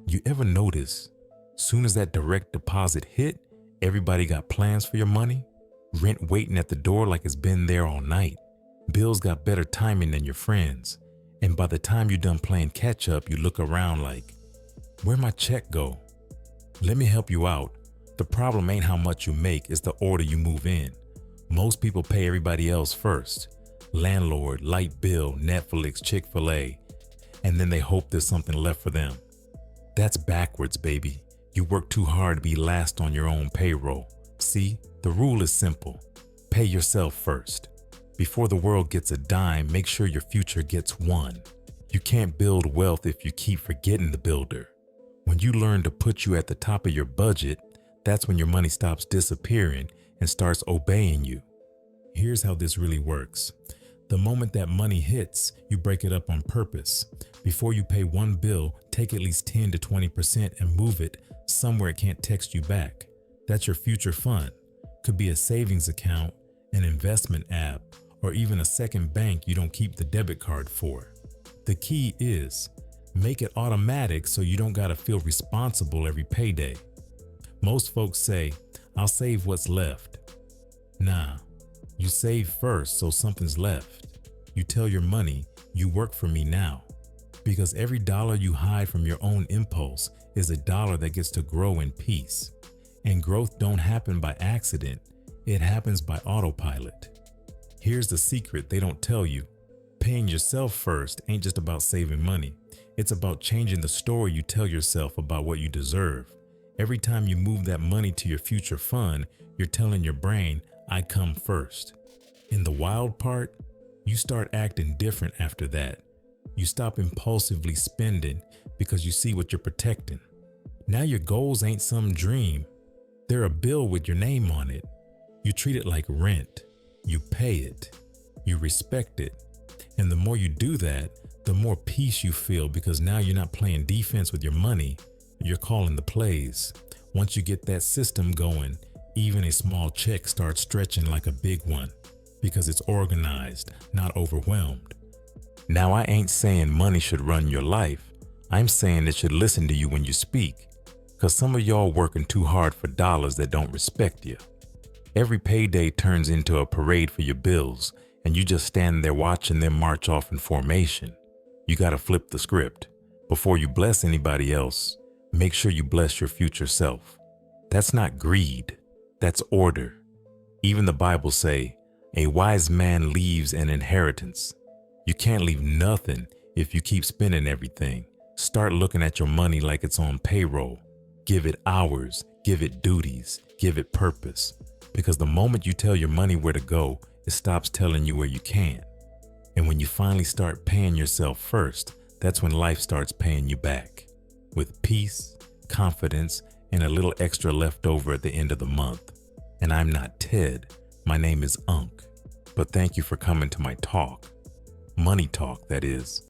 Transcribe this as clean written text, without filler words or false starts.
You ever notice, soon as that direct deposit hit, everybody got plans for your money? Rent waiting at the door like it's been there all night. Bills got better timing than your friends. And by the time you're done playing catch up, you look around like, where'd my check go? Let me help you out. The problem ain't how much you make, it's the order you move in. Most people pay everybody else first. Landlord, light bill, Netflix, Chick-fil-A. And then they hope there's something left for them. That's backwards, baby. You work too hard to be last on your own payroll. See, the rule is simple. Pay yourself first. Before the world gets a dime, make sure your future gets one. You can't build wealth if you keep forgetting the builder. When you learn to put you at the top of your budget, that's when your money stops disappearing and starts obeying you. Here's how this really works. The moment that money hits, you break it up on purpose. Before you pay one bill, take at least 10 to 20% and move it somewhere it can't text you back. That's your future fund. Could be a savings account, an investment app, or even a second bank you don't keep the debit card for. The key is, make it automatic so you don't gotta feel responsible every payday. Most folks say, I'll save what's left. Nah, you save first so something's left. You tell your money, you work for me now. Because every dollar you hide from your own impulse is a dollar that gets to grow in peace. And growth don't happen by accident, it happens by autopilot. Here's the secret they don't tell you. Paying yourself first ain't just about saving money. It's about changing the story you tell yourself about what you deserve. Every time you move that money to your future fund, you're telling your brain, I come first. In the wild part, you start acting different after that. You stop impulsively spending because you see what you're protecting. Now your goals ain't some dream. They're a bill with your name on it. You treat it like rent. You pay it. You respect it. And the more you do that, the more peace you feel because now you're not playing defense with your money. You're calling the plays. Once you get that system going, even a small check starts stretching like a big one because it's organized, not overwhelmed. Now, I ain't saying money should run your life. I'm saying it should listen to you when you speak, because some of y'all working too hard for dollars that don't respect you. Every payday turns into a parade for your bills, and you just stand there watching them march off in formation. You gotta flip the script. Before you bless anybody else, make sure you bless your future self. That's not greed, that's order. Even the Bible say, a wise man leaves an inheritance. You can't leave nothing if you keep spending everything. Start looking at your money like it's on payroll. Give it hours, give it duties, give it purpose. Because the moment you tell your money where to go, it stops telling you where you can't. And when you finally start paying yourself first, that's when life starts paying you back. With peace, confidence, and a little extra left over at the end of the month. And I'm not Ted, my name is Unc. But thank you for coming to my talk. Money talk, that is.